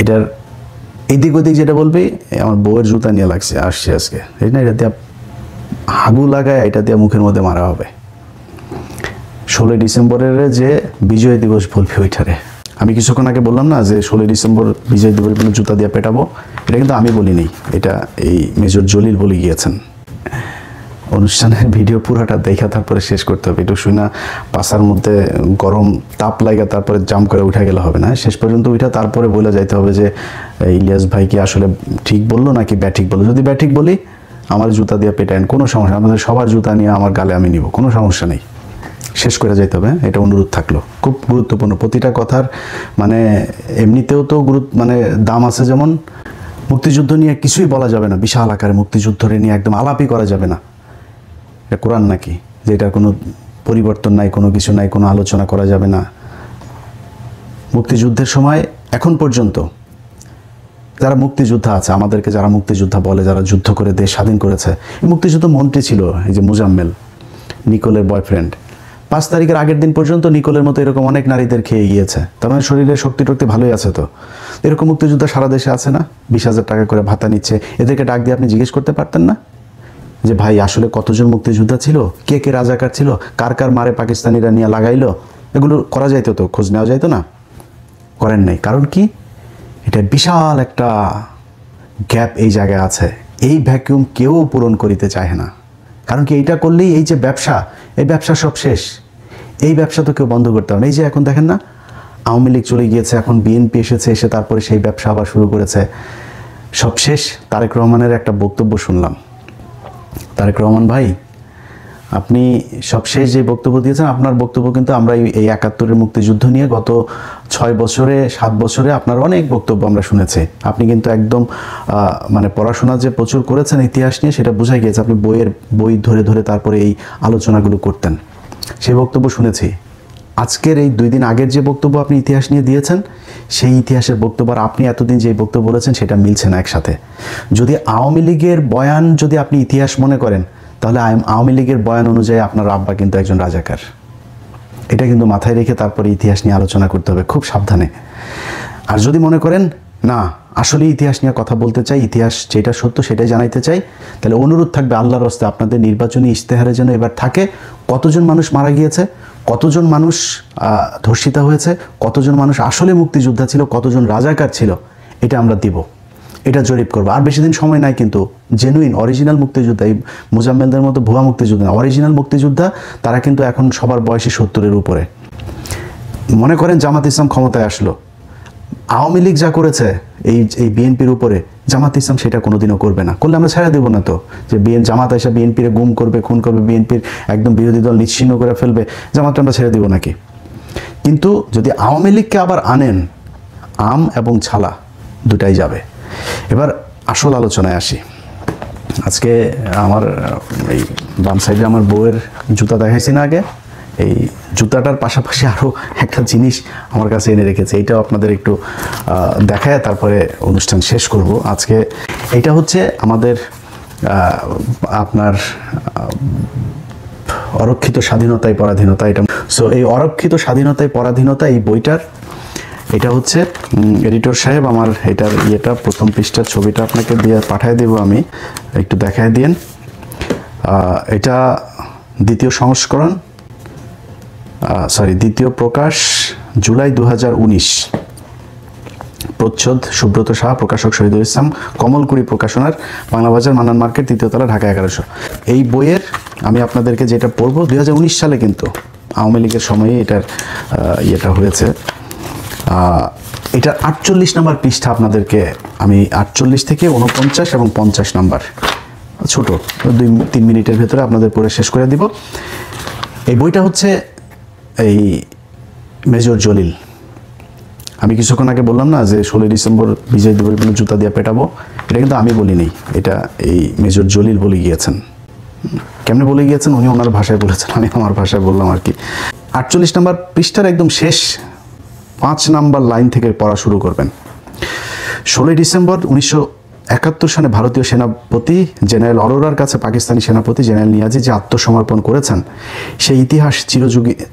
এটার এদিক ওদিক যেটা বলবি আমার বউয়ের জুতা নিয়ে লাগছে আসছে আজকে, এই না এটা দিয়ে হাগু লাগায় এটা দিয়ে মুখের মধ্যে মারা হবে। 16 ডিসেম্বরের যে বিজয় দিবস বলবি ওইটারে। আমি কিছুক্ষণ আগে বললাম না যে 16 ডিসেম্বর বিজয় দিবস বলে জুতা দিয়ে পেটাবো, এটা কিন্তু আমি বলিনি, এটা এই মেজর জলিল বলে গিয়েছেন। অনুষ্ঠানের ভিডিও পুরোটা দেখা তারপরে শেষ করতে হবে, একটু শুই না পাশার মধ্যে গরম তাপ লাগা তারপরে জাম করে উঠে গেলে হবে না, শেষ পর্যন্ত উঠা তারপরে বলে যাইতে হবে যে ইলিয়াস ভাই কি আসলে ঠিক বললো নাকি ব্যাঠিক বললো। যদি ব্যাঠিক বলি আমার জুতা দিয়ে পেটায়েন, কোনো সমস্যা, আমাদের সবার জুতা নিয়ে আমার গালে আমি নিব, কোনো সমস্যা নেই, শেষ করে যাইতে হবে। এটা অনুরোধ থাকলো, খুব গুরুত্বপূর্ণ প্রতিটা কথার, মানে এমনিতেও তো মানে দাম আছে, যেমন মুক্তিযুদ্ধ নিয়ে কিছুই বলা যাবে না, বিশাল আকারে মুক্তিযুদ্ধ নিয়ে একদম আলাপই করা যাবে না। এটা কোরআন নাকি যে এটার কোনো পরিবর্তন নাই, কোনো কিছু নাই, কোনো আলোচনা করা যাবে না। মুক্তিযুদ্ধের সময় এখন পর্যন্ত যারা মুক্তিযোদ্ধা আছে, আমাদেরকে যারা মুক্তিযোদ্ধা বলে, যারা যুদ্ধ করে দেশ স্বাধীন করেছে, এই মুক্তিযুদ্ধ মন্ত্রী ছিল এই যে মুজাম্মেল, নিকোলের বয়ফ্রেন্ড, 5 তারিখের আগের দিন পর্যন্ত নিকোলের মতো এরকম অনেক নারীদের খেয়ে গিয়েছে, তার মানে শরীরের শক্তি টক্তি ভালোই আছে। তো এরকম মুক্তিযোদ্ধা সারা দেশে আছে না, 20,000 টাকা করে ভাতা নিচ্ছে, এদেরকে ডাক দিয়ে আপনি জিজ্ঞেস করতে পারতেন না যে ভাই আসলে কতজন মুক্তিযোদ্ধা ছিল, কে কে রাজাকার ছিল, কার কার মারে পাকিস্তানিরা নিয়ে লাগাইলো, এগুলো করা যাইতো, তো খোঁজ নেওয়া যাইতো না, করেন নাই। কারণ কি, এটা বিশাল একটা গ্যাপ এই জায়গায় আছে, এই ভ্যাকিউম কেউ পূরণ করিতে চায় না। কারণ কি, এইটা করলেই এই যে ব্যবসা, এই ব্যবসা সব শেষ, এই ব্যবসা তো কেউ বন্ধ করতে হবে না। এই যে এখন দেখেন না, আওয়ামী লীগ চলে গিয়েছে, এখন বিএনপি এসেছে, এসে তারপরে সেই ব্যবসা আবার শুরু করেছে, সব শেষ। তারেক রহমানের একটা বক্তব্য শুনলাম, তারেক রহমান ভাই আপনি সবশেষ যে বক্তব্য দিয়েছেন, আপনার বক্তব্য কিন্তু আমরা এই 71-এর মুক্তিযুদ্ধ নিয়ে গত 6 বছরে 7 বছরে আপনার অনেক বক্তব্য আমরা শুনেছি। আপনি কিন্তু একদম মানে পড়াশোনা যে প্রচুর করেছেন ইতিহাস নিয়ে, সেটা বোঝাই গিয়েছে। আপনি বই ধরে ধরে তারপরে এই আলোচনাগুলো করতেন, সেই বক্তব্য শুনেছি। আজকের এই 2 দিন আগের যে বক্তব্য আপনি ইতিহাস নিয়ে দিয়েছেন, সেই ইতিহাসের বক্তব্য আর আপনি এতদিন যে বক্তব্য বলেছেন সেটা মিলছে না একসাথে। যদি আওয়ামী লীগের বয়ান যদি আপনি ইতিহাস মনে করেন, তাহলে আওয়ামী লীগের বয়ান অনুযায়ী আপনার আব্বা কিন্তু একজন রাজাকার, এটা কিন্তু মাথায় রেখে তারপরে ইতিহাস নিয়ে আলোচনা করতে হবে খুব সাবধানে। আর যদি মনে করেন না আসলে ইতিহাস নিয়ে কথা বলতে চাই, ইতিহাস যেটা সত্য সেটাই জানাইতে চাই, তাহলে অনুরোধ থাকবে আল্লাহর রাস্তায় আপনাদের নির্বাচনী ইশতেহারে যেন এবার থাকে কতজন মানুষ মারা গিয়েছে, কতজন মানুষ ধর্ষিতা হয়েছে, কতজন মানুষ আসলে মুক্তিযোদ্ধা ছিল, কতজন রাজাকার ছিল, এটা আমরা দিব, এটা জরিপ করবো। আর বেশি দিন সময় নাই, কিন্তু জেনুইন অরিজিনাল মুক্তিযোদ্ধা, এই মুজাম্মেলদের মতো ভুয়া মুক্তিযোদ্ধা না, অরিজিনাল মুক্তিযোদ্ধা, তারা কিন্তু এখন সবার বয়সী 70-এর উপরে। মনে করেন জামাত ইসলাম ক্ষমতায় আসলো, আওয়ামী লীগ যা করেছে এই বিএনপির উপরে, জামাত ইসলাম সেটা কোনোদিনও করবে না, করলে আমরা ছেড়ে দেবো না তো, যে জামাত এসে বিএনপির গুম করবে, খুন করবে, বিএনপির একদম বিরোধী দল নিশ্চিহ্ন করে ফেলবে, জামাতটা আমরা ছেড়ে দেবো নাকি? কিন্তু যদি আওয়ামী লীগকে আবার আনেন, আম এবং ছালা দুটাই যাবে। এবার আসল আলোচনায় আসি। আজকে আমার এই বাম সাইডে আমার বউয়ের জুতা দেখাইছি না আগে, এই জুতাটার পাশাপাশি আরও একটা জিনিস আমার কাছে এনে রেখেছে, এইটাও আপনাদের একটু দেখায় তারপরে অনুষ্ঠান শেষ করব। আজকে এটা হচ্ছে আমাদের আপনার অরক্ষিত স্বাধীনতায় পরাধীনতা, এটা সো এই অরক্ষিত স্বাধীনতায় পরাধীনতা এই বইটার, এটা হচ্ছে এডিটর সাহেব আমার এটার ইয়েটা প্রথম পৃষ্ঠার ছবিটা আপনাকে দিয়ে পাঠিয়ে দেব, আমি একটু দেখায় দিন। এটা দ্বিতীয় সংস্করণ, দ্বিতীয় প্রকাশ জুলাই 2019, প্রচ্ছদ সুব্রত সাহা, প্রকাশক শহীদুল ইসলাম, কমলকুড়ি প্রকাশনার, বাংলা বাজার, মান্নান মার্কেট, 3য় তলা, ঢাকা 1100। এই বইয়ের আমি আপনাদেরকে যেটা পড়বো 2019 সালে, কিন্তু আওয়ামী লীগের সময়ে এটার ইয়েটা হয়েছে। এটার 48 নম্বর পৃষ্ঠা আপনাদেরকে আমি 48 থেকে 49 এবং 50 নম্বর, ছোট 2-3 মিনিটের ভেতরে আপনাদের পড়ে শেষ করে দিব। এই বইটা হচ্ছে এই মেজর জলিল। আমি কিছুক্ষণ আগে বললাম না যে 16 ডিসেম্বর বিজয় দিবস বলে জুতা দিয়ে পেটাবো, এটা কিন্তু আমি বলিনি, এটা এই মেজর জলিল বলে গিয়েছেন। কেমনে বলে গিয়েছেন, উনি ওনার ভাষায় বলেছেন, আমি আমার ভাষায় বললাম আর কি। 48 নম্বর পৃষ্ঠার একদম শেষ 5 নম্বর লাইন থেকে পড়া শুরু করবেন। 16 ডিসেম্বর 1971 সালে ভারতীয় সেনাপতি জেনারেল অরোরার কাছে পাকিস্তানি সেনাপতি জেনারেল নিয়াজি যে আত্মসমর্পণ করেছেন, সেই ইতিহাস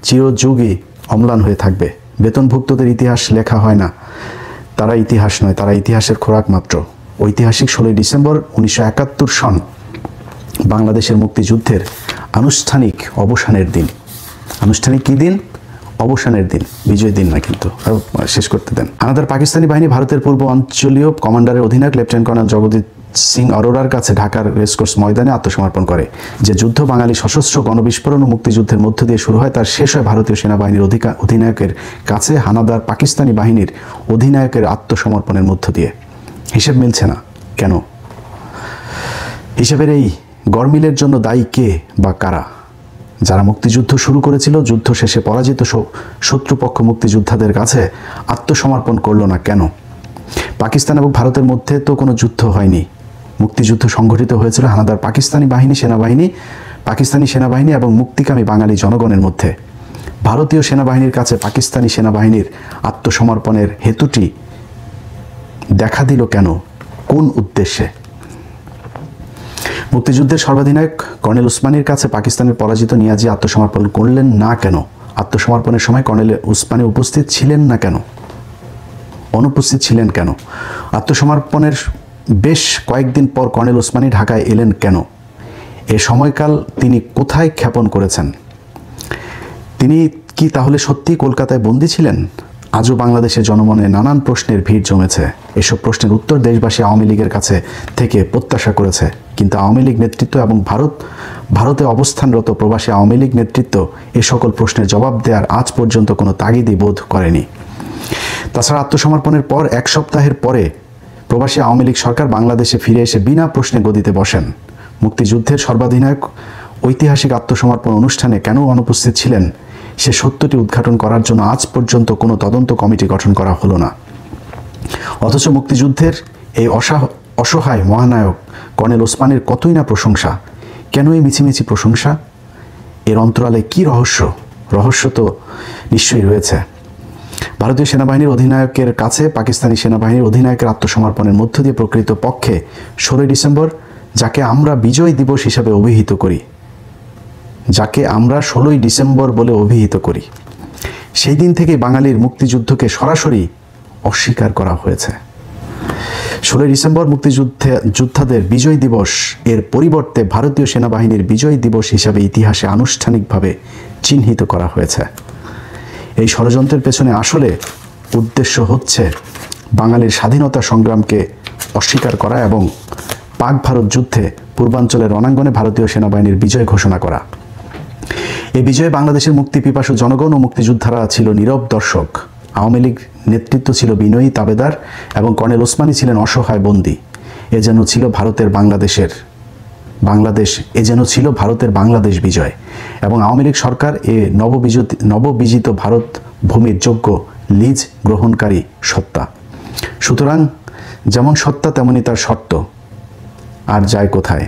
চিরযুগী অম্লান হয়ে থাকবে। বেতনভুক্তদের ইতিহাস লেখা হয় না, তারা ইতিহাস নয়, তারা ইতিহাসের খোরাক মাত্র। ঐতিহাসিক 16 ডিসেম্বর 1971 সন বাংলাদেশের মুক্তিযুদ্ধের আনুষ্ঠানিক অবসানের দিন। আনুষ্ঠানিক কী দিন? অবসানের দিন, বিজয় দিন না। কিন্তু শেষ করতে দেন। হানাদার পাকিস্তানি বাহিনী ভারতের পূর্ব অঞ্চলীয় কমান্ডারের অধিনায়ক লেফটেন্যান্ট কর্নেল জগজিৎ সিং অরোরার কাছে ঢাকার রেসকোর্স ময়দানে আত্মসমর্পণ করে। যে যুদ্ধ বাঙালি সশস্ত্র গণবিস্ফোরণ ও মুক্তিযুদ্ধের মধ্য দিয়ে শুরু হয়, তার শেষ হয় ভারতীয় সেনাবাহিনীর অধিনায়কের কাছে হানাদার পাকিস্তানি বাহিনীর অধিনায়কের আত্মসমর্পণের মধ্য দিয়ে। হিসেব মিলছে না কেন? হিসেবের এই গরমিলের জন্য দায়ী কে বা কারা? যারা মুক্তিযুদ্ধ শুরু করেছিল, যুদ্ধ শেষে পরাজিত শত্রুপক্ষ মুক্তিযোদ্ধাদের কাছে আত্মসমর্পণ করল না কেন? পাকিস্তান এবং ভারতের মধ্যে তো কোনো যুদ্ধ হয়নি। মুক্তিযুদ্ধ সংঘটিত হয়েছিল হানাদার পাকিস্তানি সেনাবাহিনী এবং মুক্তিকামী বাঙালি জনগণের মধ্যে। ভারতীয় সেনাবাহিনীর কাছে পাকিস্তানি সেনাবাহিনীর আত্মসমর্পণের হেতুটি দেখা দিল কেন? কোন উদ্দেশ্যে? মুক্তিযুদ্ধের সর্বাধিনায়ক কর্নেল উসমানীর কাছে পাকিস্তানের পরাজিত নিয়াজি আত্মসমর্পণ করলেন না কেন? আত্মসমর্পণের সময় কর্নেল উসমানী উপস্থিত ছিলেন না কেন? অনুপস্থিত ছিলেন কেন? আত্মসমর্পণের বেশ কয়েকদিন পর কর্নেল উসমানী ঢাকায় এলেন কেন? এ সময়কাল তিনি কোথায় ক্ষেপণ করেছেন? তিনি কি তাহলে সত্যি কলকাতায় বন্দী ছিলেন? আজও বাংলাদেশের জনমনে নানান প্রশ্নের ভিড় জমেছে। এসব প্রশ্নের উত্তর দেশবাসী আওয়ামী লীগের কাছে থেকে প্রত্যাশা করেছে, কিন্তু আওয়ামী লীগ নেতৃত্ব এবং ভারতে অবস্থানরত প্রবাসী আওয়ামী লীগ নেতৃত্ব এ সকল প্রশ্নের জবাব দেওয়ার আজ পর্যন্ত কোনো তাগিদই বোধ করেনি। তাছাড়া আত্মসমর্পণের পর এক সপ্তাহের পরে প্রবাসী আওয়ামী লীগ সরকার বাংলাদেশে ফিরে এসে বিনা প্রশ্নে গদিতে বসেন। মুক্তিযুদ্ধের সর্বাধিনায়ক ঐতিহাসিক আত্মসমর্পণ অনুষ্ঠানে কেন অনুপস্থিত ছিলেন, সে সত্যটি উদ্ঘাটন করার জন্য আজ পর্যন্ত কোনো তদন্ত কমিটি গঠন করা হলো না। অথচ মুক্তিযুদ্ধের এই অসহায় মহানায়ক কর্নেল ওসমানের কতই না প্রশংসা। কেন এই মিছিমিছি প্রশংসা? এর অন্তরালে কি রহস্য? রহস্য তো নিশ্চয়ই রয়েছে। ভারতীয় সেনাবাহিনীর অধিনায়কের কাছে পাকিস্তানি সেনাবাহিনীর অধিনায়কের আত্মসমর্পণের মধ্য দিয়ে প্রকৃত পক্ষে 16 ডিসেম্বর, যাকে আমরা বিজয় দিবস হিসাবে অভিহিত করি, যাকে আমরা 16 ডিসেম্বর বলে অভিহিত করি, সেই দিন থেকে বাঙালির মুক্তিযুদ্ধকে সরাসরি অস্বীকার করা হয়েছে। 16 ডিসেম্বর যোদ্ধাদের বিজয় দিবস এর পরিবর্তে ভারতীয় সেনাবাহিনীর বিজয় দিবস হিসাবে ইতিহাসে আনুষ্ঠানিকভাবে চিহ্নিত করা হয়েছে। এই ষড়যন্ত্রের পেছনে আসলে উদ্দেশ্য হচ্ছে বাঙালির স্বাধীনতা সংগ্রামকে অস্বীকার করা এবং পাক ভারত যুদ্ধে পূর্বাঞ্চলের রণাঙ্গনে ভারতীয় সেনাবাহিনীর বিজয় ঘোষণা করা। এই বিজয়ে বাংলাদেশের মুক্তিপিপাসু জনগণ ও মুক্তিযোদ্ধারা ছিল নীরব দর্শক। আওয়ামী লীগ নেতৃত্ব ছিল বিনয়ী তাবেদার এবং কর্নেল ওসমানী ছিলেন অসহায় বন্দী। এ যেন ছিল ভারতের বাংলাদেশ বিজয় এবং আওয়ামী লীগ সরকার এ নববিজিত ভারত ভূমির যোগ্য লিজ গ্রহণকারী সত্তা। সুতরাং যেমন সত্তা তেমনি তার শর্ত। আর যায় কোথায়?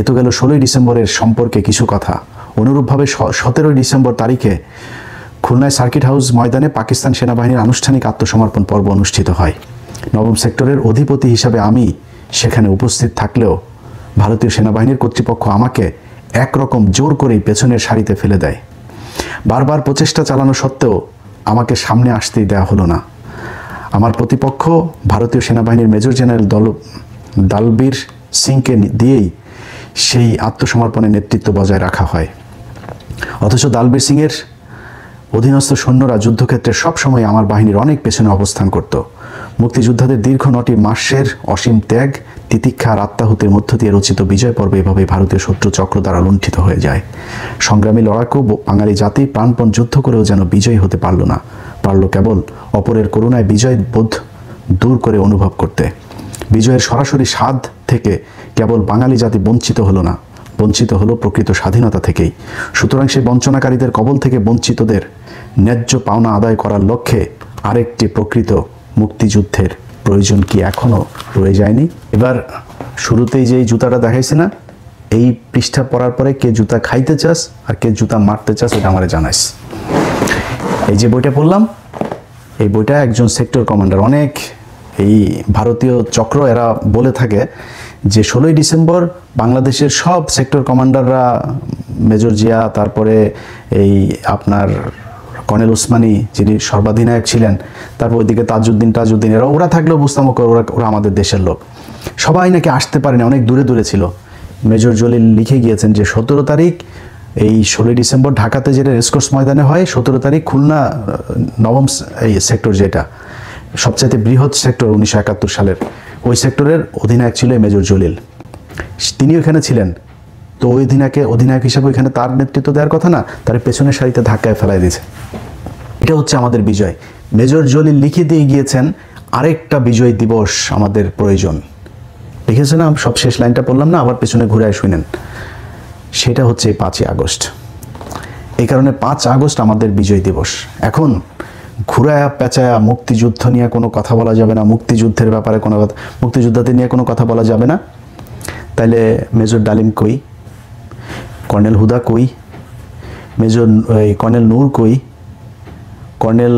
এ তো গেল 16 ডিসেম্বরের সম্পর্কে কিছু কথা। অনুরূপভাবে 17 ডিসেম্বর তারিখে খুলনায় সার্কিট হাউস ময়দানে পাকিস্তান সেনাবাহিনীর আনুষ্ঠানিক আত্মসমর্পণ পর্ব অনুষ্ঠিত হয়। নবম সেক্টরের অধিপতি হিসাবে আমি সেখানে উপস্থিত থাকলেও ভারতীয় সেনাবাহিনীর কর্তৃপক্ষ আমাকে একরকম জোর করেই পেছনের সারিতে ফেলে দেয়। বারবার প্রচেষ্টা চালানো সত্ত্বেও আমাকে সামনে আসতেই দেওয়া হলো না। আমার প্রতিপক্ষ ভারতীয় সেনাবাহিনীর মেজর জেনারেল দালবীর সিংকে দিয়েই সেই আত্মসমর্পণের নেতৃত্ব বজায় রাখা হয়। অথচ দালবীর সিংয়ের অধীনস্থ সৈন্যরা যুদ্ধক্ষেত্রে সবসময় আমার বাহিনীর অনেক পেছনে অবস্থান করত। মুক্তিযোদ্ধাদের দীর্ঘ 9টি মাসের অসীম ত্যাগ, তিতিক্ষা আর আত্মাহুতির মধ্য দিয়ে রচিত বিজয় পর্ব এভাবে ভারতীয় শত্রু চক্র দ্বারা লুণ্ঠিত হয়ে যায়। সংগ্রামী লড়াকু বাঙালি জাতি প্রাণপণ যুদ্ধ করেও যেন বিজয়ী হতে পারল না, পারল কেবল অপরের করুণায় বিজয় বোধ দূর করে অনুভব করতে। বিজয়ের সরাসরি স্বাদ থেকে কেবল বাঙালি জাতি বঞ্চিত হলো না, বঞ্চিত হলো প্রকৃত স্বাধীনতা থেকেই। সুতরাং সেই বঞ্চনাকারীদের কবল থেকে বঞ্চিতদের ন্যায্য পাওনা আদায় করার লক্ষ্যে আরেকটি প্রকৃত মুক্তিযুদ্ধের প্রয়োজন কি এখনও রয়ে যায়নি? এবার শুরুতেই যেই জুতাটা দেখাইছি না, এই পৃষ্ঠা পড়ার পরে কে জুতা খাইতে চাস আর কে জুতা মারতে চাস এটা আমারে জানাইস। এই যে বইটা পড়লাম, এই বইটা একজন সেক্টর কমান্ডার, অনেক এই ভারতীয় চক্র এরা বলে থাকে যে 16 ডিসেম্বর বাংলাদেশের সব সেক্টর কমান্ডাররা, মেজর জিয়া, তারপরে এই আপনার কর্নেল ওসমানী যিনি সর্বাধিনায়ক ছিলেন, তারপর ওইদিকে তাজউদ্দিন ওরা থাকলেও বুঝতাম ওরা আমাদের দেশের লোক। সবাই নাকি আসতে পারেনি, অনেক দূরে দূরে ছিল। মেজর জলিল লিখে গিয়েছেন যে 17 তারিখ এই 16 ডিসেম্বর ঢাকাতে যেটা রেসকোর্স ময়দানে হয়, 17 তারিখ খুলনা নবম এই সেক্টর, যেটা সবচাইতে বৃহৎ সেক্টর 1971 সালের, ওই সেক্টরের অধিনায়ক ছিল মেজর জলিল। তিনি ওখানে ছিলেন। তো ওই অধিনায়ক হিসাবে ওইখানে তার নেতৃত্ব দেওয়ার কথা না, তার পেছনের সারিতে ধাক্কায় ফেলাই দিয়েছে। এটা হচ্ছে আমাদের বিজয়। মেজর জলিল লিখে দিয়ে গিয়েছেন আরেকটা বিজয় দিবস আমাদের প্রয়োজন। লিখেছে না, সব শেষ লাইনটা পড়লাম না, আবার পেছনে ঘুরে শুনেন। সেটা হচ্ছে 5ই আগস্ট। এই কারণে 5 আগস্ট আমাদের বিজয় দিবস। এখন ঘুরায়া পেঁচায়া মুক্তিযুদ্ধ নিয়ে কোনো কথা বলা যাবে না, মুক্তিযুদ্ধের ব্যাপারে কোনো কথা, মুক্তিযোদ্ধাদের নিয়ে কোনো কথা বলা যাবে না। তাইলে মেজর ডালিম কই, কর্নেল হুদা কই, কর্নেল নূর কই, কর্নেল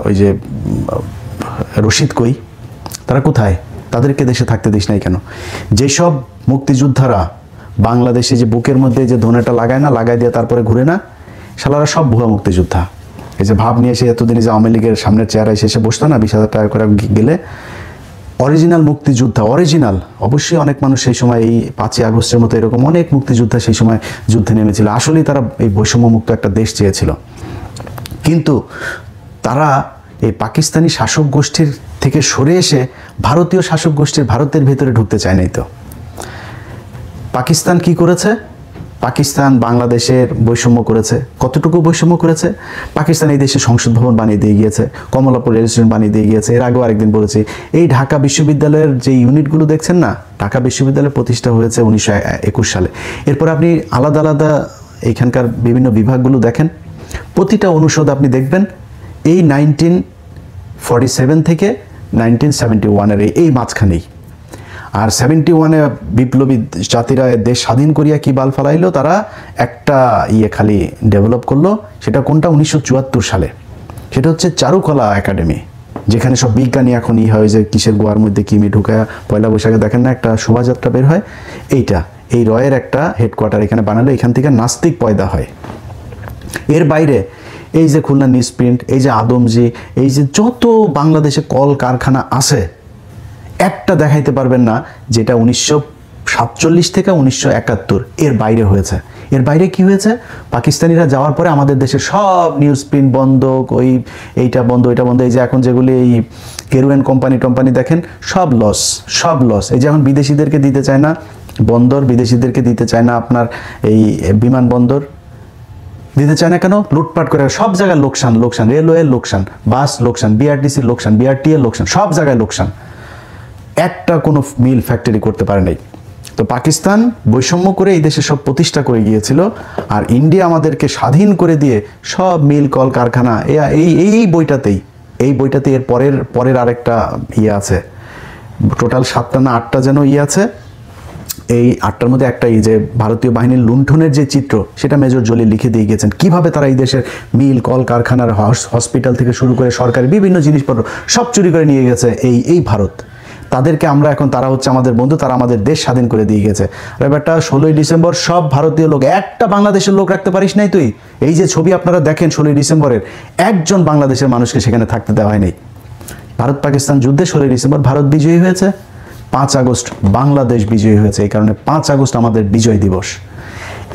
ওই যে রশিদ কই, তারা কোথায়? তাদেরকে দেশে থাকতে দিস নাই কেন? যেসব মুক্তিযোদ্ধারা বাংলাদেশে যে বুকের মধ্যে যে ধনেটা লাগায় দিয়ে তারপরে ঘুরে না, শালারা সব ভুয়া মুক্তিযোদ্ধা। এই যে ভাব নিয়ে এসে এতদিন যে আওয়ামী লীগের সামনের চেয়ারে এসে বসতো না 20,000 টাকা করে গেলে, অরিজিনাল মুক্তিযোদ্ধা, অরিজিনাল। অবশ্যই অনেক মানুষ সেই সময় এই 5ই আগস্টের মতো এরকম অনেক মুক্তিযোদ্ধা সেই সময় যুদ্ধে নেমেছিল। আসলেই তারা এই বৈষম্যমুক্ত একটা দেশ চেয়েছিল, কিন্তু তারা এই পাকিস্তানি শাসক গোষ্ঠীর থেকে সরে এসে ভারতীয় শাসক গোষ্ঠীর ভারতের ভেতরে ঢুকতে চায় নাই। তো পাকিস্তান কি করেছে? পাকিস্তান বাংলাদেশের বৈষম্য করেছে। কতটুকু বৈষম্য করেছে? পাকিস্তান এই দেশে সংসদ ভবন বানিয়ে দিয়ে গিয়েছে, কমলাপুর রেল স্টেশন বানিয়ে দিয়ে গিয়েছে। এর আগেও আরেকদিন বলেছি, এই ঢাকা বিশ্ববিদ্যালয়ের যে ইউনিটগুলো দেখছেন না, ঢাকা বিশ্ববিদ্যালয় প্রতিষ্ঠা হয়েছে 1921 সালে। এরপর আপনি আলাদা আলাদা এইখানকার বিভিন্ন বিভাগগুলো দেখেন, প্রতিটা অনুষদ আপনি দেখবেন এই 1947 থেকে 1971 এই মাঝখানেই। আর 71-এ বিপ্লবী জাতিরা দেশ স্বাধীন করিয়া কি বাল ফালাইলো, তারা একটা খালি ডেভেলপ করলো। সেটা কোনটা? 1974 সালে। সেটা হচ্ছে চারুকলা একাডেমি, যেখানে সব বিজ্ঞানী এখন হয় যে কিসের গোয়ার মধ্যে কিমি ঢুকায় পয়লা বৈশাখে দেখেন না একটা শোভাযাত্রা বের হয়, এই রয়ের একটা হেডকোয়ার্টার এখানে বানালো। এখান থেকে নাস্তিক পয়দা হয়। এর বাইরে এই যে খুলনা নিউজ প্রিন্ট, এই যে আদমজি, এই যে যত বাংলাদেশে কল কারখানা আছে, একটা দেখাইতে পারবেন না যেটা 1947 থেকে 1971 এর বাইরে হয়েছে। এর বাইরে কি হয়েছে? পাকিস্তানিরা যাওয়ার পরে আমাদের দেশের সব নিউজ প্রিন্ট বন্ধ, এইটা বন্ধ, ওইটা বন্ধ। এই যে এখন যেগুলি এই কেরুয়ান কোম্পানি দেখেন, সব লস। এই যে এখন বিদেশিদেরকে দিতে চায় না বন্দর, বিদেশিদেরকে দিতে চায় না আপনার এই বিমানবন্দর, দিতে চায় না কেন? লুটপাট করে সব জায়গায় লোকসান, রেলওয়ের লোকসান, বাস লোকসান, বিআরটিসির লোকসান, বিআরটিএর লোকসান, সব জায়গায় লোকসান। একটা কোনো মিল ফ্যাক্টরি করতে পারে নাই। তো পাকিস্তান বৈষম্য করে এই দেশে সব প্রতিষ্ঠা করে গিয়েছিল, আর ইন্ডিয়া আমাদেরকে স্বাধীন করে দিয়ে সব মিল কল কারখানা এই বইটাতে এর পরের আরেকটা আছে, টোটাল 7টা না 8টা যেন আছে। এই 8টার মধ্যে একটা যে ভারতীয় বাহিনীর লুণ্ঠনের যে চিত্র, সেটা মেজর জলিল লিখে দিয়ে গেছেন। কিভাবে তারা এই দেশের মিল কল কারখানার হসপিটাল থেকে শুরু করে সরকারি বিভিন্ন জিনিসপত্র সব চুরি করে নিয়ে গেছে এই ভারত। তাদেরকে আমরা এখন, তারা হচ্ছে আমাদের বন্ধু, তারা আমাদের দেশ স্বাধীন করে দিয়ে গেছে। আর ব্যাপারটা 16ই ডিসেম্বর সব ভারতীয় লোক, একটা বাংলাদেশের লোক রাখতে পারিস নাই তুই? এই যে ছবি আপনারা দেখেন 16ই ডিসেম্বরের, একজন বাংলাদেশের মানুষকে সেখানে থাকতে দেওয়া হয়নি। ভারত পাকিস্তান যুদ্ধে 16ই ডিসেম্বর ভারত বিজয়ী হয়েছে, 5 আগস্ট বাংলাদেশ বিজয়ী হয়েছে। এই কারণে 5 আগস্ট আমাদের বিজয় দিবস।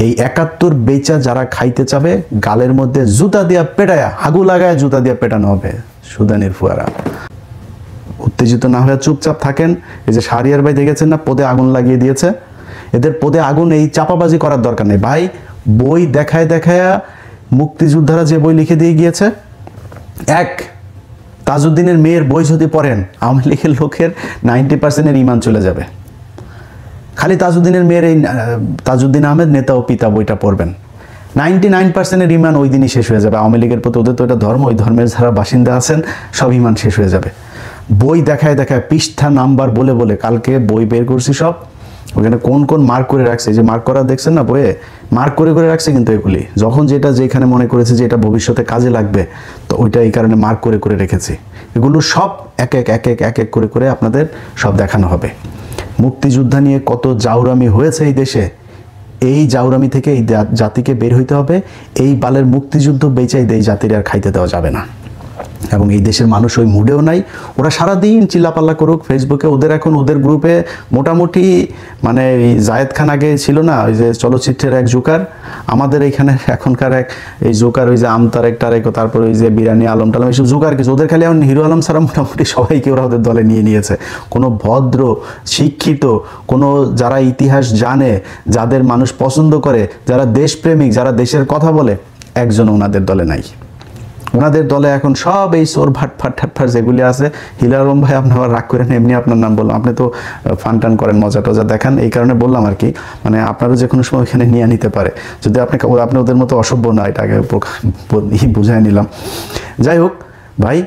এই 71 বেচা যারা খাইতে চাবে, গালের মধ্যে জুতা দিয়া পেটায়া, আগু লাগায় জুতা দিয়া পেটানো হবে। সুদানের ফুয়ারা উত্তেজিত না হয়ে চুপচাপ থাকেন। এই যে শাহরিয়ার ভাই দেখেছেন না, পদে আগুন লাগিয়ে দিয়েছে। এদের পদে আগুন, এই চাপাবাজি করার দরকার নেই ভাই। বই দেখায় মুক্তিযোদ্ধারা যে বই লিখে দিয়ে গিয়েছে, তাজউদ্দিনের মেয়ের বই যদি পড়েন, আওয়ামী লীগের লোকের 90% ইমান চলে যাবে। খালি তাজউদ্দিনের মেয়ের এই তাজউদ্দিন আহমেদ নেতা ও পিতা বইটা পড়বেন, 99% ইমান ওই দিনই শেষ হয়ে যাবে। আওয়ামী লীগের প্রতি, ওদের তো এটা ধর্ম, ওই ধর্মের যারা বাসিন্দা আছেন সব ইমান শেষ হয়ে যাবে। বই দেখায় পৃষ্ঠা নাম্বার বলে কালকে বই বের করছি সব, ওখানে কোন মার্ক করে রাখছে, যে মার্ক করা দেখছেন না বইয়ে, মার্ক করে রাখছে। কিন্তু এগুলি যখন যেখানে মনে করেছে যে এটা ভবিষ্যতে কাজে লাগবে, তো ওইটা এই কারণে মার্ক করে রেখেছি। এগুলো সব এক এক করে আপনাদের সব দেখানো হবে। মুক্তিযোদ্ধা নিয়ে কত জাউরামি হয়েছে এই দেশে, এই জাউরামি থেকে এই জাতিকে বের হইতে হবে। এই বালের মুক্তিযুদ্ধ বেচাই এই জাতির আর খাইতে দেওয়া যাবে না। এবং এই দেশের মানুষ ওই মুডেও নাই। ওরা সারাদিন চিল্লাপাল্লা করুক ফেসবুকে, ওদের এখন ওদের গ্রুপে মোটামুটি মানে জায়েদ খান আগে ছিল না ওই যে চলচ্চিত্রের এক জোকার, আমাদের এইখানে এখনকার এক এই জোকার ওই যে আমতারেক টারেক, তারপর ওই যে বিরানি আলম টালম, এইসব জোকার কিছু, ওদের খালি এখন হিরো আলম ছাড়া মোটামুটি সবাইকে ওরা ওদের দলে নিয়ে নিয়েছে। কোনো ভদ্র শিক্ষিত কোনো যারা ইতিহাস জানে, যাদের মানুষ পছন্দ করে, যারা দেশপ্রেমিক, যারা দেশের কথা বলে, একজন ওনাদের দলে নাই। ওনাদের দলে এখন সব এই সোর ভাটফাট ঠাটফাট যেগুলি আছে। হিলা আলম ভাই আপনার রাগ করেন, এমনি আপনার নাম বললাম, আপনি তো ফান টান করেন, মজা টজা দেখান, এই কারণে বললাম আর কি, মানে আপনারও যে কোনো সময় এখানে নিয়ে নিতে পারে, যদি আপনি ওদের মতো অসভ্য না, এটা আগে বুঝাই নিলাম। যাই হোক ভাই,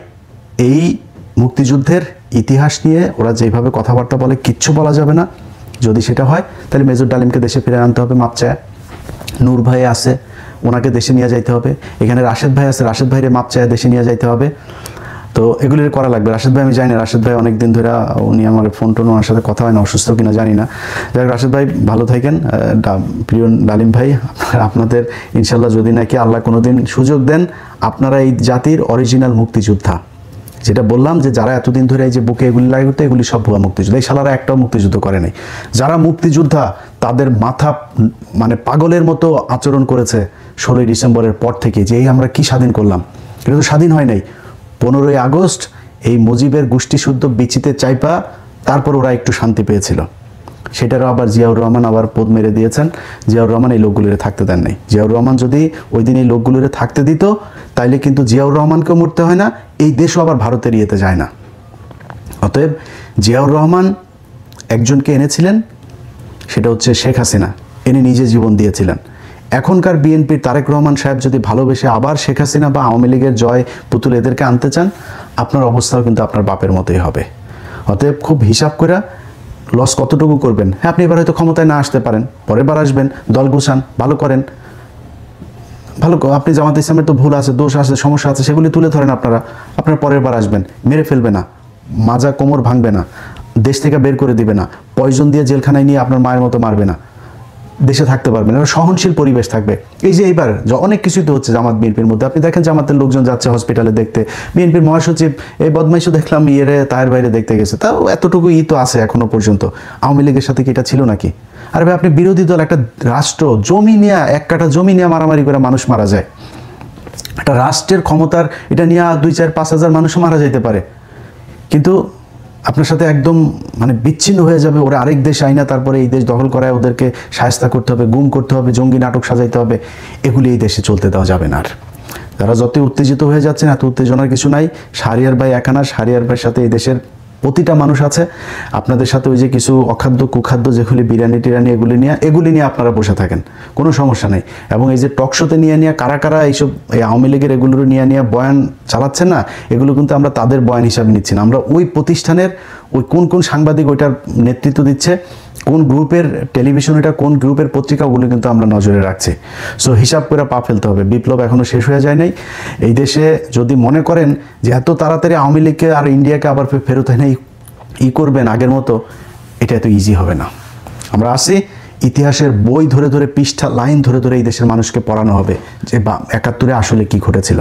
এই মুক্তিযুদ্ধের ইতিহাস নিয়ে ওরা যেভাবে কথাবার্তা বলে কিচ্ছু বলা যাবে না। যদি সেটা হয় তাহলে মেজর ডালিমকে দেশে ফিরে আনতে হবে মাপ চায়। নূর ভাই আছে, ওনাকে দেশে নিয়ে যাইতে হবে। এখানে রাশেদ ভাই আছে, রাশেদ ভাইরে মাপ চায় দেশে নিয়ে যাইতে হবে। তো এগুলি করা লাগবে। রাশেদ ভাই আমি জানি না, রাশেদ ভাই অনেকদিন ধরে উনি আমার ফোন টোন ওনার সাথে কথা হয় না, অসুস্থ কিনা জানি না। যাই হোক রাশেদ ভাই ভালো থাকেন। প্রিয় ডালিম ভাই, আপনাদের ইনশাল্লাহ যদি নাকি আল্লাহ কোনোদিন সুযোগ দেন, আপনারা এই জাতির অরিজিনাল মুক্তিযোদ্ধা, যেটা বললাম যে যারা এতদিন ধরে এই যে বুকে এগুলি লাগে করতে, এগুলি সব ভুয়া মুক্তিযুদ্ধ। এই শালারা একটাও মুক্তিযুদ্ধ করে নাই। যারা মুক্তিযোদ্ধা তাদের মাথা মানে পাগলের মতো আচরণ করেছে 16ই ডিসেম্বরের পর থেকে, যে এই আমরা কি স্বাধীন করলাম, এটা তো স্বাধীন হয় নাই। 15ই আগস্ট এই মুজিবের গোষ্ঠী শুদ্ধ বিচিতে চাইপা তারপর ওরা একটু শান্তি পেয়েছিল। সেটারও আবার জিয়াউর রহমান আবার পদ মেরে দিয়েছেন। জিয়াউর রহমান এই লোকগুলিরে থাকতে দেন নাই। জিয়াউর রহমান যদি ওই দিন এই লোকগুলিরে থাকতে দিত, তাইলে কিন্তু জিয়াউর রহমানকেও মরতে হয় না, এই দেশও আবার ভারতের ইয়েতে যায় না। অতএব জিয়াউর রহমান একজনকে এনেছিলেন, সেটা হচ্ছে শেখ হাসিনা, এনে নিজে জীবন দিয়েছিলেন। এখনকার বিএনপির তারেক রহমান সাহেব যদি ভালোবেসে আবার শেখ হাসিনা বা আওয়ামী লীগের জয় পুতুল এদেরকে আনতে চান, আপনার অবস্থাও কিন্তু আপনার বাপের মতোই হবে। অতএব খুব হিসাব করে লস কতটুকু করবেন। হ্যাঁ, আপনি এবার হয়তো ক্ষমতায় না আসতে পারেন, পরের বার আসবেন, দল গুছান, ভালো করেন, ভালো। আপনি জামাত ইসলামের তো ভুল আছে, দোষ আছে, সমস্যা আছে, সেগুলি তুলে ধরেন। আপনার পরের বার আসবেন, মেরে ফেলবে না, মাজা কোমর ভাঙবে না, দেশ থেকে বের করে দিবে না, পয়জন দিয়ে জেলখানায় নিয়ে আপনার মায়ের মতো মারবে না, দেশে থাকতে পারবেন, একটা সহনশীল পরিবেশ থাকবে। এই যে এইবার অনেক কিছুই তো হচ্ছে জামাত বিএনপির মধ্যে, আপনি দেখেন জামাতের লোকজন যাচ্ছে হসপিটালে দেখতে, বিএনপির মহাসচিব এই বদমাইশও দেখলাম তায়ের বাইরে দেখতে গেছে, তাও এতটুকু তো আছে এখনো পর্যন্ত। আওয়ামী লীগের সাথে কি এটা ছিল নাকি? আরে ভাই, আপনি বিরোধী দল, একটা রাষ্ট্র, জমি নিয়ে, এক কাঠা জমি নিয়ে মারামারি করে মানুষ মারা যায়। একটা রাষ্ট্রের ক্ষমতার এটা নিয়ে 2, 4, 5 হাজার মানুষও মারা যেতে পারে, কিন্তু আপনার সাথে একদম মানে বিচ্ছিন্ন হয়ে যাবে। ওরা আরেক দেশ আইনা তারপরে এই দেশ দখল করায় ওদেরকে শায়েস্তা করতে হবে, গুম করতে হবে, জঙ্গি নাটক সাজাইতে হবে, এগুলি এই দেশে চলতে দেওয়া যাবে না। আর যারা যতই উত্তেজিত হয়ে যাচ্ছেন, এত উত্তেজনার কিছু নাই। শাহরিয়ার ভাই একা না, শাহরিয়ার ভাইয়ের সাথে এই দেশের প্রতিটা মানুষ আছে। আপনাদের সাথে ওই যে কিছু অখাদ্য কুখাদ্য যেগুলি বিরিয়ানি টিরানি এগুলি নিয়ে আপনারা বসে থাকেন, কোনো সমস্যা নেই। এবং এই যে টকশোতে নিয়ে কারা কারা এইসব এই আওয়ামী লীগের এগুলোর নিয়ে বয়ান চালাচ্ছেন না, এগুলো কিন্তু আমরা তাদের বয়ান হিসাবে নিচ্ছি না। আমরা ওই প্রতিষ্ঠানের ওই কোন সাংবাদিক ওইটার নেতৃত্ব দিচ্ছে, কোন গ্রুপের টেলিভিশন, এটা কোন গ্রুপের পত্রিকা, ওগুলো কিন্তু আমরা নজরে রাখছি। সো হিসাব করে পা ফেলতে হবে। বিপ্লব এখনও শেষ হয়ে যায় নাই এই দেশে। যদি মনে করেন যে এত তাড়াতাড়ি আওয়ামী লীগকে আর ইন্ডিয়াকে আবার ফেরত এনে করবেন আগের মতো, এটা এত ইজি হবে না। আমরা আসি, ইতিহাসের বই ধরে ধরে, পৃষ্ঠা লাইন ধরে ধরে এই দেশের মানুষকে পড়ানো হবে যে 71-এ আসলে কি ঘটেছিল।